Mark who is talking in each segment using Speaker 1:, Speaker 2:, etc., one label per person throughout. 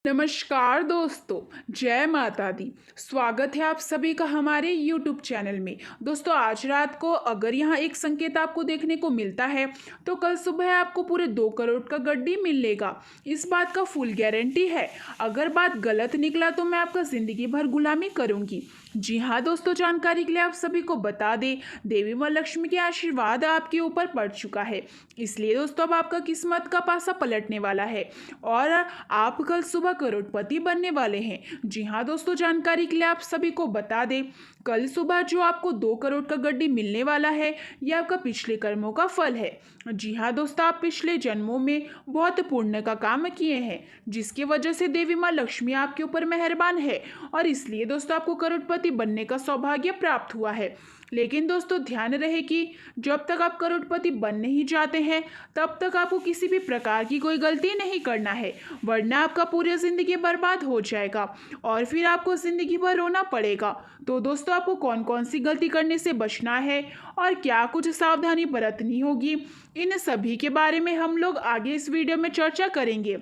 Speaker 1: नमस्कार दोस्तों, जय माता दी। स्वागत है आप सभी का हमारे YouTube चैनल में। दोस्तों, आज रात को अगर यहाँ एक संकेत आपको देखने को मिलता है तो कल सुबह आपको पूरे 2 करोड़ का गड्डी मिलेगा। इस बात का फुल गारंटी है। अगर बात गलत निकला तो मैं आपका ज़िंदगी भर गुलामी करूँगी। जी हाँ दोस्तों, जानकारी के लिए आप सभी को बता दें, देवी माँ लक्ष्मी के आशीर्वाद आपके ऊपर पड़ चुका है। इसलिए दोस्तों, अब आपका किस्मत का पासा पलटने वाला है और आप कल सुबह करोड़पति बनने वाले हैं। जी हाँ दोस्तों, जानकारी के लिए आप सभी को बता दें, कल सुबह जो आपको 2 करोड़ का गड्डी मिलने वाला है, यह आपका पिछले कर्मों का फल है। जी हाँ दोस्तों, आप पिछले जन्मों में बहुत पुण्य का काम किए हैं, जिसकी वजह से देवी माँ लक्ष्मी आपके ऊपर मेहरबान है और इसलिए दोस्तों आपको करोड़पति बनने का सौभाग्य प्राप्त हुआ है। लेकिन दोस्तों, ध्यान रहे कि जब तक आप करोड़पति बन नहीं जाते हैं तब तक आपको किसी भी प्रकार की कोई गलती नहीं करना है, वरना आपका पूरी ज़िंदगी बर्बाद हो जाएगा और फिर आपको ज़िंदगी भर रोना पड़ेगा। तो दोस्तों, आपको कौन कौन सी गलती करने से बचना है और क्या कुछ सावधानी बरतनी होगी, इन सभी के बारे में हम लोग आगे इस वीडियो में चर्चा करेंगे।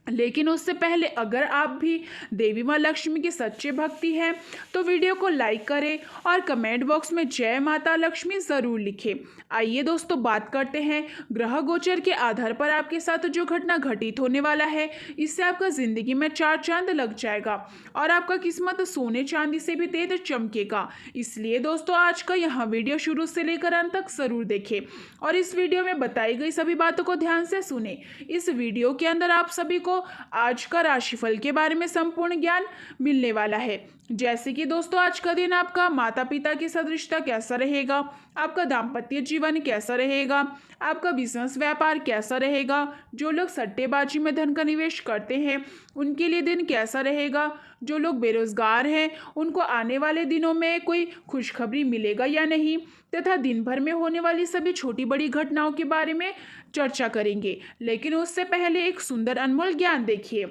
Speaker 1: लेकिन उससे पहले अगर आप भी देवी माँ लक्ष्मी के सच्चे भक्ति हैं तो वीडियो को लाइक करें और कमेंट बॉक्स में जय माता लक्ष्मी ज़रूर लिखें। आइए दोस्तों, बात करते हैं ग्रह गोचर के आधार पर आपके साथ जो घटना घटित होने वाला है, इससे आपका ज़िंदगी में 4 चांद लग जाएगा और आपका किस्मत सोने चांदी से भी तेज चमकेगा। इसलिए दोस्तों, आज का यहाँ वीडियो शुरू से लेकर अंत तक ज़रूर देखें और इस वीडियो में बताई गई सभी बातों को ध्यान से सुने। इस वीडियो के अंदर आप सभी को आज का राशिफल के बारे में संपूर्ण ज्ञान मिलने वाला है। जैसे कि दोस्तों, आज का दिन आपका माता पिता के साथ रिश्ता कैसा रहेगा, आपका दाम्पत्य जीवन कैसा रहेगा, आपका बिजनेस व्यापार कैसा रहेगा, जो लोग सट्टेबाजी में धन का निवेश करते हैं उनके लिए दिन कैसा रहेगा, जो लोग बेरोजगार हैं उनको आने वाले दिनों में कोई खुशखबरी मिलेगा या नहीं, तथा दिन भर में होने वाली सभी छोटी बड़ी घटनाओं के बारे में चर्चा करेंगे। लेकिन उससे पहले एक सुंदर अनमोल ज्ञान देखिए।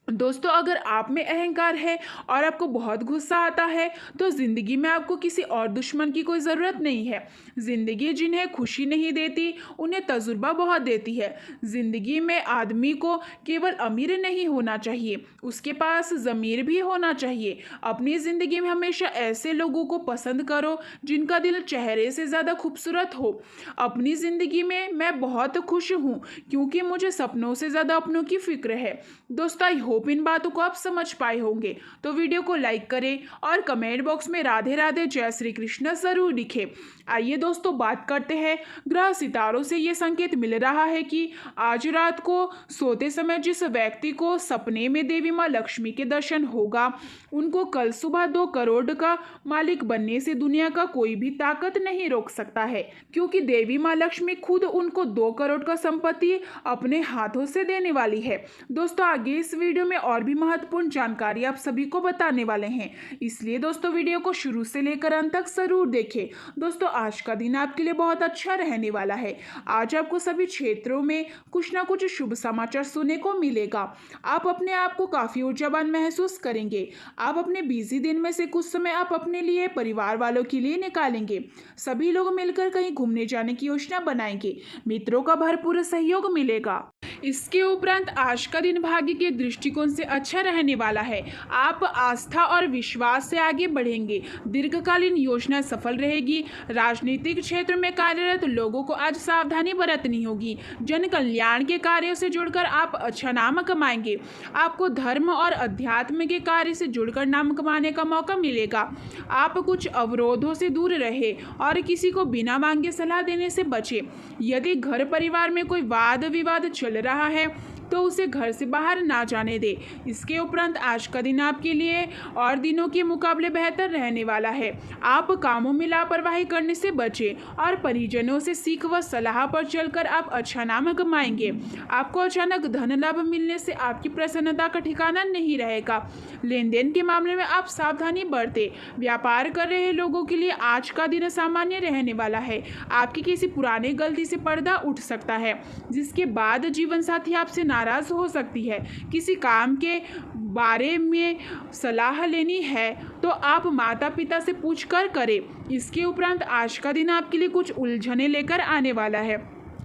Speaker 1: दोस्तों, अगर आप में अहंकार है और आपको बहुत गुस्सा आता है तो ज़िंदगी में आपको किसी और दुश्मन की कोई ज़रूरत नहीं है। ज़िंदगी जिन्हें खुशी नहीं देती उन्हें तजुर्बा बहुत देती है। ज़िंदगी में आदमी को केवल अमीर नहीं होना चाहिए, उसके पास ज़मीर भी होना चाहिए। अपनी ज़िंदगी में हमेशा ऐसे लोगों को पसंद करो जिनका दिल चेहरे से ज़्यादा खूबसूरत हो। अपनी ज़िंदगी में मैं बहुत खुश हूँ क्योंकि मुझे सपनों से ज़्यादा अपनों की फिक्र है। दोस्तों, आई होप इन बातों को आप समझ पाए होंगे। तो वीडियो को लाइक करें और कमेंट बॉक्स में राधे राधे जय श्री कृष्ण जरूर लिखें। आइए दोस्तों, बात करते हैं ग्रह सितारों से ये संकेत मिल रहा है कि आज रात को सोते समय जिस व्यक्ति को सपने में देवी माँ लक्ष्मी के दर्शन होगा, उनको कल सुबह 2 करोड़ का मालिक बनने से दुनिया का कोई भी ताकत नहीं रोक सकता है, क्योंकि देवी माँ लक्ष्मी खुद उनको 2 करोड़ का संपत्ति अपने हाथों से देने वाली है। दोस्तों, आगे इस वीडियो में और भी महत्वपूर्ण जानकारी आप सभी को बताने वाले हैं, इसलिए दोस्तों वीडियो को शुरू से लेकर अंत तक जरूर देखें। दोस्तों, आज का दिन आपके लिए बहुत अच्छा रहने वाला है। आज आपको सभी क्षेत्रों में कुछ ना कुछ शुभ समाचार सुनने को मिलेगा। आप अपने आप को काफ़ी ऊर्जावान महसूस करेंगे। आप अपने बिजी दिन में से कुछ समय आप अपने लिए, परिवार वालों के लिए निकालेंगे। सभी लोग मिलकर कहीं घूमने जाने की योजना बनाएंगे। मित्रों का भरपूर सहयोग मिलेगा। इसके उपरांत आज का दिन भाग्य के दृष्टिकोण से अच्छा रहने वाला है। आप आस्था और विश्वास से आगे बढ़ेंगे। दीर्घकालीन योजना सफल रहेगी। राजनीतिक क्षेत्र में कार्यरत लोगों को आज सावधानी बरतनी होगी। जन कल्याण के कार्यों से जुड़कर आप अच्छा नाम कमाएंगे। आपको धर्म और अध्यात्म के कार्य से जुड़कर नाम कमाने का मौका मिलेगा। आप कुछ अवरोधों से दूर रहे और किसी को बिना मांगे सलाह देने से बचें। यदि घर परिवार में कोई वाद विवाद चल रहा है तो उसे घर से बाहर ना जाने दे। इसके उपरांत आज का दिन आपके लिए और दिनों के मुकाबले बेहतर रहने वाला है। आप कामों में लापरवाही करने से बचें और परिजनों से सीख व सलाह पर चलकर आप अच्छा नाम कमाएंगे। आपको अचानक धन लाभ मिलने से आपकी प्रसन्नता का ठिकाना नहीं रहेगा। लेन देन के मामले में आप सावधानी बरतें। व्यापार कर रहे लोगों के लिए आज का दिन सामान्य रहने वाला है। आपकी किसी पुराने गलती से पर्दा उठ सकता है, जिसके बाद जीवन साथी आपसे नाराज हो सकती है। किसी काम के बारे में सलाह लेनी है तो आप माता पिता से पूछकर करें। इसके उपरांत आज का दिन आपके लिए कुछ उलझने लेकर आने वाला है।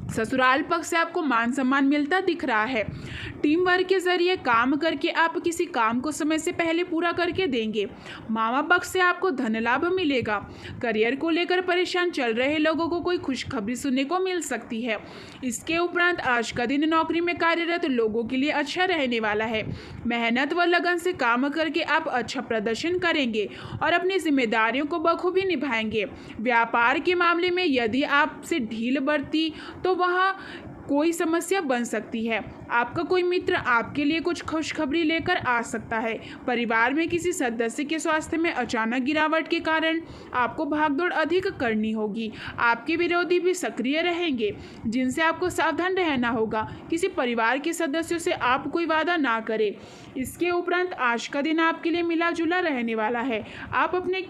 Speaker 1: ससुराल पक्ष से आपको मान सम्मान मिलता दिख रहा है। टीम वर्क के जरिए काम करके आप किसी काम को समय से पहले पूरा करके देंगे। मामा पक्ष से आपको धन लाभ मिलेगा। करियर को लेकर परेशान चल रहे लोगों को कोई खुशखबरी सुनने को मिल सकती है। इसके उपरांत आज का दिन नौकरी में कार्यरत लोगों के लिए अच्छा रहने वाला है। मेहनत व लगन से काम करके आप अच्छा प्रदर्शन करेंगे और अपनी जिम्मेदारियों को बखूबी निभाएंगे। व्यापार के मामले में यदि आपसे ढील बरती तो वहाँ कोई समस्या बन सकती है। आपका कोई मित्र आपके लिए कुछ खुशखबरी लेकर आ सकता है। परिवार में किसी सदस्य के स्वास्थ्य में अचानक गिरावट के कारण आपको भागदौड़ अधिक करनी होगी। आपके विरोधी भी सक्रिय रहेंगे जिनसे आपको सावधान रहना होगा। किसी परिवार के सदस्यों से आप कोई वादा ना करें। इसके उपरांत आज का दिन आपके लिए मिला जुला रहने वाला है। आप अपने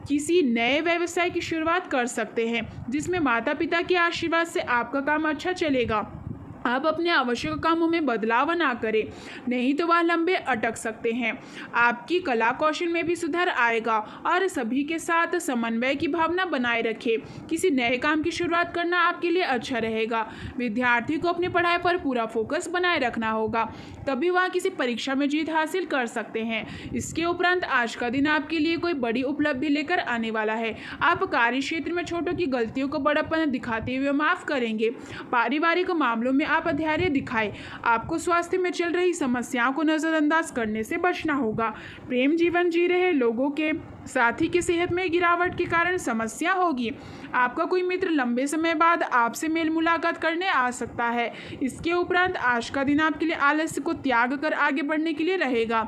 Speaker 1: किसी नए व्यवसाय की शुरुआत कर सकते हैं जिसमें माता पिता के आशीर्वाद से आपका काम अच्छा चलेगा। आप अपने आवश्यक कामों में बदलाव ना करें, नहीं तो वह लंबे अटक सकते हैं। आपकी कला कौशल में भी सुधार आएगा और सभी के साथ समन्वय की भावना बनाए रखें। किसी नए काम की शुरुआत करना आपके लिए अच्छा रहेगा। विद्यार्थी को अपनी पढ़ाई पर पूरा फोकस बनाए रखना होगा, तभी वह किसी परीक्षा में जीत हासिल कर सकते हैं। इसके उपरांत आज का दिन आपके लिए कोई बड़ी उपलब्धि लेकर आने वाला है। आप कार्य क्षेत्र में छोटों की गलतियों को बड़प्पन दिखाते हुए माफ करेंगे। पारिवारिक मामलों में आप धैर्य दिखाएं। आपको स्वास्थ्य में चल रही समस्याओं को नजरअंदाज करने से बचना होगा। प्रेम जीवन जी रहे लोगों के साथी की सेहत में गिरावट के कारण समस्या होगी। आपका कोई मित्र लंबे समय बाद आपसे मेल मुलाकात करने आ सकता है। इसके उपरांत आज का दिन आपके लिए आलस्य को त्याग कर आगे बढ़ने के लिए रहेगा।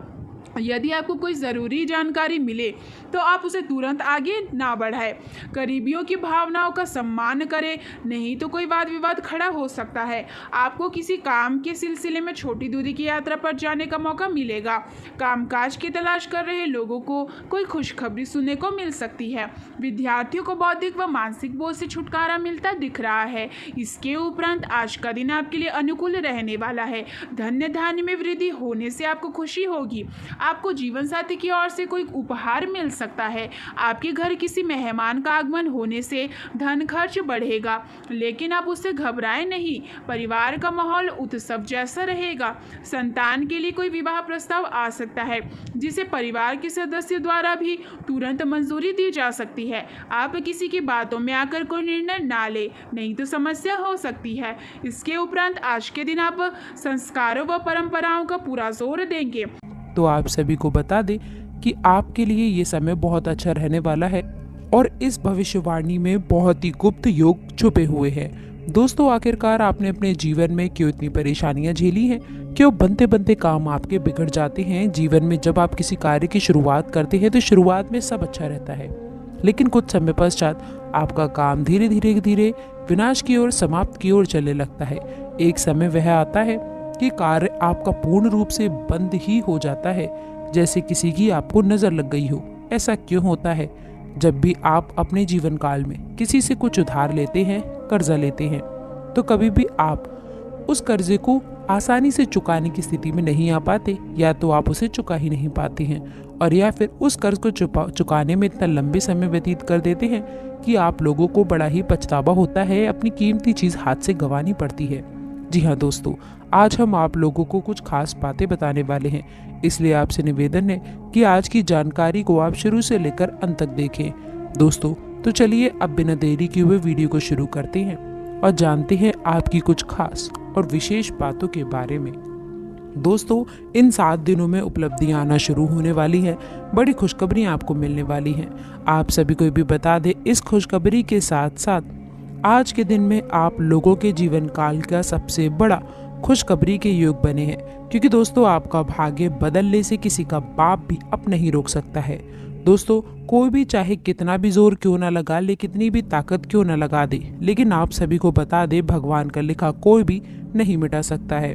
Speaker 1: यदि आपको कोई ज़रूरी जानकारी मिले तो आप उसे तुरंत आगे ना बढ़ाएं। करीबियों की भावनाओं का सम्मान करें, नहीं तो कोई वाद विवाद खड़ा हो सकता है। आपको किसी काम के सिलसिले में छोटी दूरी की यात्रा पर जाने का मौका मिलेगा। कामकाज की तलाश कर रहे लोगों को कोई खुशखबरी सुनने को मिल सकती है। विद्यार्थियों को बौद्धिक व मानसिक बोझ से छुटकारा मिलता दिख रहा है। इसके उपरांत आज का दिन आपके लिए अनुकूल रहने वाला है। धन्य धान्य में वृद्धि होने से आपको खुशी होगी। आपको जीवन साथी की ओर से कोई उपहार मिल सकता है। आपके घर किसी मेहमान का आगमन होने से धन खर्च बढ़ेगा, लेकिन आप उससे घबराएं नहीं। परिवार का माहौल उत्सव जैसा रहेगा। संतान के लिए कोई विवाह प्रस्ताव आ सकता है जिसे परिवार के सदस्य द्वारा भी तुरंत मंजूरी दी जा सकती है। आप किसी की बातों में आकर कोई निर्णय ना ले, नहीं तो समस्या हो सकती है। इसके उपरांत आज के दिन आप संस्कारों व परंपराओं का पूरा जोर देंगे।
Speaker 2: तो आप सभी को बता दें कि आपके लिए ये समय बहुत अच्छा रहने वाला है और इस भविष्यवाणी में बहुत ही गुप्त योग छुपे हुए हैं। दोस्तों, आखिरकार आपने अपने जीवन में क्यों इतनी परेशानियां झेली हैं? क्यों बनते बनते काम आपके बिगड़ जाते हैं? जीवन में जब आप किसी कार्य की शुरुआत करते हैं तो शुरुआत में सब अच्छा रहता है, लेकिन कुछ समय पश्चात आपका काम धीरे धीरे विनाश की ओर, समाप्त की ओर चलने लगता है। एक समय वह आता है कि कार्य आपका पूर्ण रूप से बंद ही हो जाता है, जैसे किसी की आपको नज़र लग गई हो। ऐसा क्यों होता है? जब भी आप अपने जीवन काल में किसी से कुछ उधार लेते हैं, कर्जा लेते हैं, तो कभी भी आप उस कर्जे को आसानी से चुकाने की स्थिति में नहीं आ पाते, या तो आप उसे चुका ही नहीं पाते हैं, और या फिर उस कर्ज को चुकाने में इतना लंबे समय व्यतीत कर देते हैं कि आप लोगों को बड़ा ही पछतावा होता है, अपनी कीमती चीज़ हाथ से गंवानी पड़ती है। जी हाँ दोस्तों, आज हम आप लोगों को कुछ खास बातें बताने वाले हैं, इसलिए आपसे निवेदन है कि आज की जानकारी को आप शुरू से लेकर अंत तक देखें। दोस्तों, तो चलिए अब बिना देरी किए हुए वीडियो को शुरू करते हैं और जानते हैं आपकी कुछ खास और विशेष बातों के बारे में। दोस्तों, इन 7 दिनों में उपलब्धियां आना शुरू होने वाली है। बड़ी खुशखबरियां आपको मिलने वाली हैं। आप सभी को भी बता दें, इस खुशखबरी के साथ साथ आज के दिन में आप लोगों के जीवन काल का सबसे बड़ा खुशखबरी के योग बने हैं, क्योंकि दोस्तों आपका भाग्य बदलने से किसी का बाप भी अब नहीं रोक सकता है। दोस्तों, कोई भी चाहे कितना भी जोर क्यों ना लगा ले, कितनी भी ताकत क्यों ना लगा दे, लेकिन आप सभी को बता दे, भगवान का लिखा कोई भी नहीं मिटा सकता है।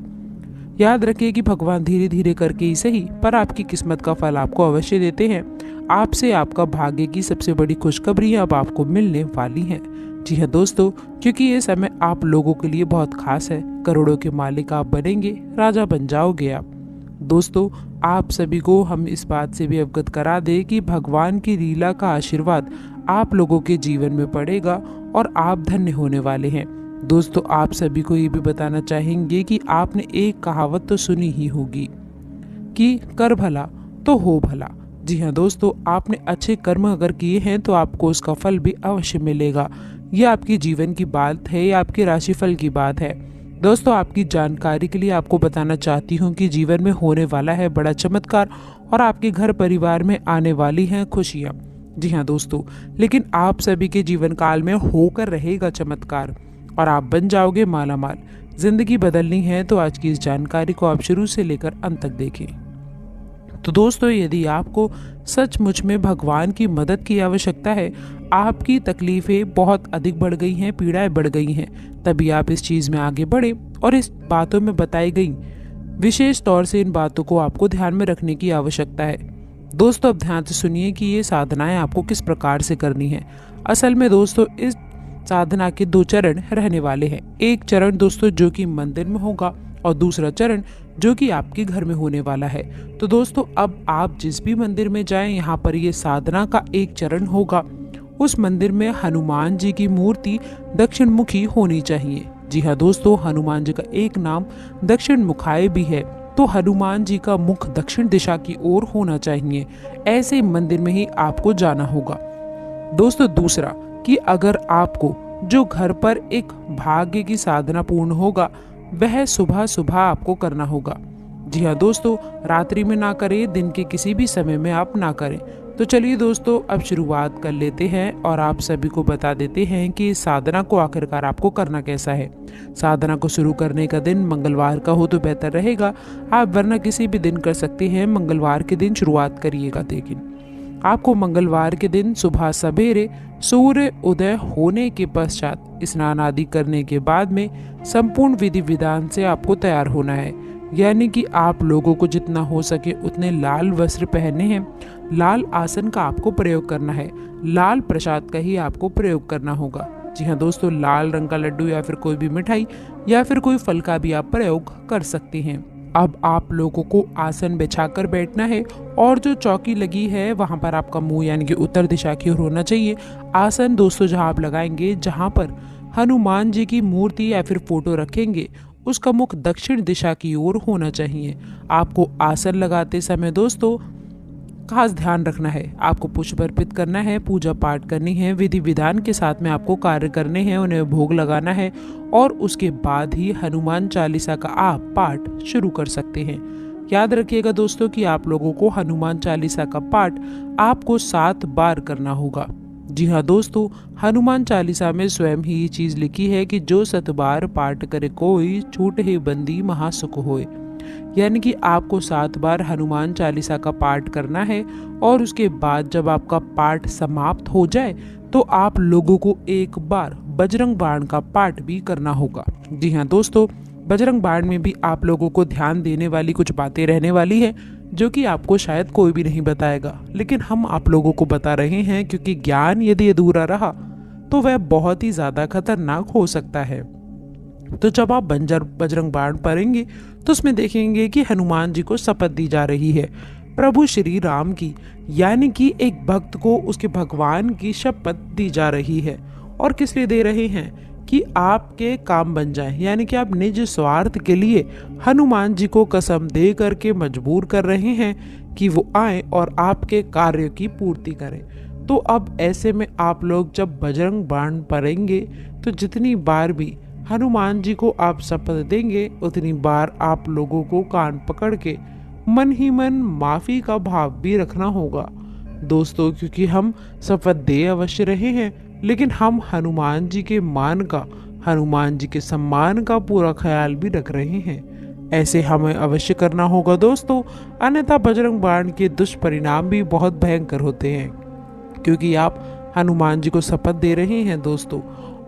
Speaker 2: याद रखिए कि भगवान धीरे धीरे करके ही सही, पर आपकी किस्मत का फल आपको अवश्य देते हैं। आपसे आपका भाग्य की सबसे बड़ी खुशखबरी अब आपको मिलने वाली है। जी हाँ दोस्तों, क्योंकि ये समय आप लोगों के लिए बहुत खास है। करोड़ों के मालिक आप बनेंगे, राजा बन जाओगे आप। दोस्तों, आप सभी को हम इस बात से भी अवगत करा दें कि भगवान की लीला का आशीर्वाद आप लोगों के जीवन में पड़ेगा और आप धन्य होने वाले हैं। दोस्तों आप सभी को ये भी बताना चाहेंगे कि आपने एक कहावत तो सुनी ही होगी कि कर भला तो हो भला। जी हाँ दोस्तों, आपने अच्छे कर्म अगर किए हैं तो आपको उसका फल भी अवश्य मिलेगा। यह आपकी जीवन की बात है, या आपके राशिफल की बात है। दोस्तों आपकी जानकारी के लिए आपको बताना चाहती हूँ कि जीवन में होने वाला है बड़ा चमत्कार और आपके घर परिवार में आने वाली हैं खुशियाँ। जी हाँ दोस्तों, लेकिन आप सभी के जीवन काल में होकर रहेगा चमत्कार और आप बन जाओगे मालामाल। जिंदगी बदलनी है तो आज की इस जानकारी को आप शुरू से लेकर अंत तक देखें। तो दोस्तों यदि आपको सचमुच में भगवान की मदद की आवश्यकता है, आपकी तकलीफें बहुत अधिक बढ़ गई हैं, पीड़ाएं बढ़ गई हैं, तभी आप इस चीज़ में आगे बढ़े और इस बातों में बताई गई विशेष तौर से इन बातों को आपको ध्यान में रखने की आवश्यकता है। दोस्तों अब ध्यान से सुनिए कि ये साधनाएं आपको किस प्रकार से करनी है। असल में दोस्तों इस साधना के 2 चरण रहने वाले हैं। एक चरण दोस्तों जो कि मंदिर में होगा और दूसरा चरण जो कि आपके घर में होने वाला है। तो दोस्तों अब आप जिस भी मंदिर में जाएं, यहाँ पर ये साधना का एक चरण होगा। उस मंदिर में हनुमान जी की मूर्ति दक्षिण मुखी होनी चाहिए। जी हाँ दोस्तों, हनुमान जी का एक नाम दक्षिण मुखाय भी है, तो हनुमान जी का मुख दक्षिण दिशा की ओर होना चाहिए। ऐसे मंदिर में ही आपको जाना होगा। दोस्तों दूसरा कि अगर आपको जो घर पर एक भाग्य की साधना पूर्ण होगा वह सुबह सुबह आपको करना होगा। जी हाँ दोस्तों, रात्रि में ना करें, दिन के किसी भी समय में आप ना करें। तो चलिए दोस्तों अब शुरुआत कर लेते हैं और आप सभी को बता देते हैं कि इस साधना को आखिरकार आपको करना कैसा है। साधना को शुरू करने का दिन मंगलवार का हो तो बेहतर रहेगा, आप वरना किसी भी दिन कर सकते हैं। मंगलवार के दिन शुरुआत करिएगा, लेकिन आपको मंगलवार के दिन सुबह सवेरे सूर्य उदय होने के पश्चात स्नान आदि करने के बाद में संपूर्ण विधि विधान से आपको तैयार होना है। यानी कि आप लोगों को जितना हो सके उतने लाल वस्त्र पहनने हैं, लाल आसन का आपको प्रयोग करना है, लाल प्रसाद का ही आपको प्रयोग करना होगा। जी हाँ दोस्तों, लाल रंग का लड्डू या फिर कोई भी मिठाई या फिर कोई फल का भी आप प्रयोग कर सकते हैं। अब आप लोगों को आसन बिछाकर बैठना है और जो चौकी लगी है वहाँ पर आपका मुंह यानी कि उत्तर दिशा की ओर होना चाहिए। आसन दोस्तों जहाँ आप लगाएंगे, जहाँ पर हनुमान जी की मूर्ति या फिर फोटो रखेंगे, उसका मुख दक्षिण दिशा की ओर होना चाहिए। आपको आसन लगाते समय दोस्तों खास ध्यान रखना है, आपको पुष्प अर्पित करना है, पूजा पाठ करनी है, विधि विधान के साथ में आपको कार्य करने हैं, उन्हें भोग लगाना है और उसके बाद ही हनुमान चालीसा का आप पाठ शुरू कर सकते हैं। याद रखिएगा दोस्तों कि आप लोगों को हनुमान चालीसा का पाठ आपको 7 बार करना होगा। जी हाँ दोस्तों, हनुमान चालीसा में स्वयं ही ये चीज लिखी है कि जो 7 बार पाठ करे कोई, छूट ही बंदी महासुख होए। यानी कि आपको 7 बार हनुमान चालीसा का पाठ करना है और उसके बाद जब आपका पाठ समाप्त हो जाए तो आप लोगों को एक बार बजरंग बाण का पाठ भी करना होगा। जी हाँ दोस्तों, बजरंग बाण में भी आप लोगों को ध्यान देने वाली कुछ बातें रहने वाली है जो कि आपको शायद कोई भी नहीं बताएगा, लेकिन हम आप लोगों को बता रहे हैं क्योंकि ज्ञान यदि अधूरा रहा तो वह बहुत ही ज्यादा खतरनाक हो सकता है। तो जब आप बजरंग बाण पढ़ेंगे तो उसमें देखेंगे कि हनुमान जी को शपथ दी जा रही है प्रभु श्री राम की, यानी कि एक भक्त को उसके भगवान की शपथ दी जा रही है। और किस लिए दे रहे हैं कि आपके काम बन जाए, यानी कि आप निज स्वार्थ के लिए हनुमान जी को कसम दे करके मजबूर कर रहे हैं कि वो आए और आपके कार्य की पूर्ति करें। तो अब ऐसे में आप लोग जब बजरंग बाण पढ़ेंगे तो जितनी बार भी हनुमान जी को आप शपथ देंगे उतनी बार आप लोगों को कान पकड़ के मन ही मन माफी का भाव भी रखना होगा दोस्तों, क्योंकि हम शपथ दे अवश्य रहे हैं लेकिन हम हनुमान जी के मान का, हनुमान जी के सम्मान का पूरा ख्याल भी रख रहे हैं। ऐसे हमें अवश्य करना होगा दोस्तों, अन्यथा बजरंग बाण के दुष्परिणाम भी बहुत भयंकर होते हैं, क्योंकि आप हनुमान जी को शपथ दे रहे हैं दोस्तों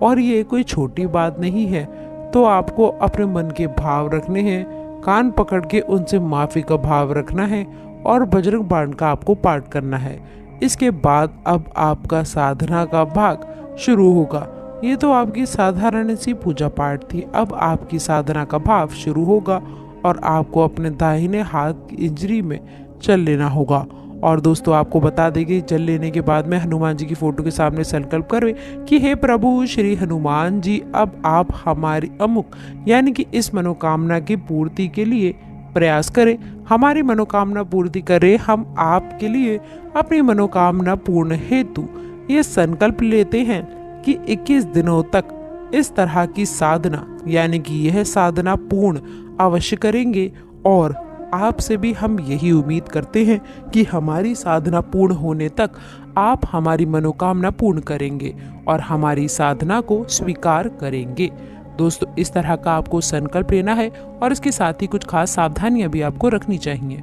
Speaker 2: और ये कोई छोटी बात नहीं है। तो आपको अपने मन के भाव रखने हैं, कान पकड़ के उनसे माफ़ी का भाव रखना है और बजरंग बाण का आपको पाठ करना है। इसके बाद अब आपका साधना का भाग शुरू होगा। ये तो आपकी साधारण सी पूजा पाठ थी, अब आपकी साधना का भाव शुरू होगा और आपको अपने दाहिने हाथ की इंजरी में चल लेना होगा और दोस्तों आपको बता देंगे जल लेने के बाद में हनुमान जी की फोटो के सामने संकल्प करें कि हे प्रभु श्री हनुमान जी, अब आप हमारी अमुक यानी कि इस मनोकामना की पूर्ति के लिए प्रयास करें, हमारी मनोकामना पूर्ति करें। हम आपके लिए अपनी मनोकामना पूर्ण हेतु ये संकल्प लेते हैं कि 21 दिनों तक इस तरह की साधना यानी कि यह साधना पूर्ण अवश्य करेंगे। और आपसे भी हम यही उम्मीद करते हैं कि हमारी साधना पूर्ण होने तक आप हमारी मनोकामना पूर्ण करेंगे और हमारी साधना को स्वीकार करेंगे। दोस्तों इस तरह का आपको संकल्प लेना है और इसके साथ ही कुछ खास सावधानियां भी आपको रखनी चाहिए।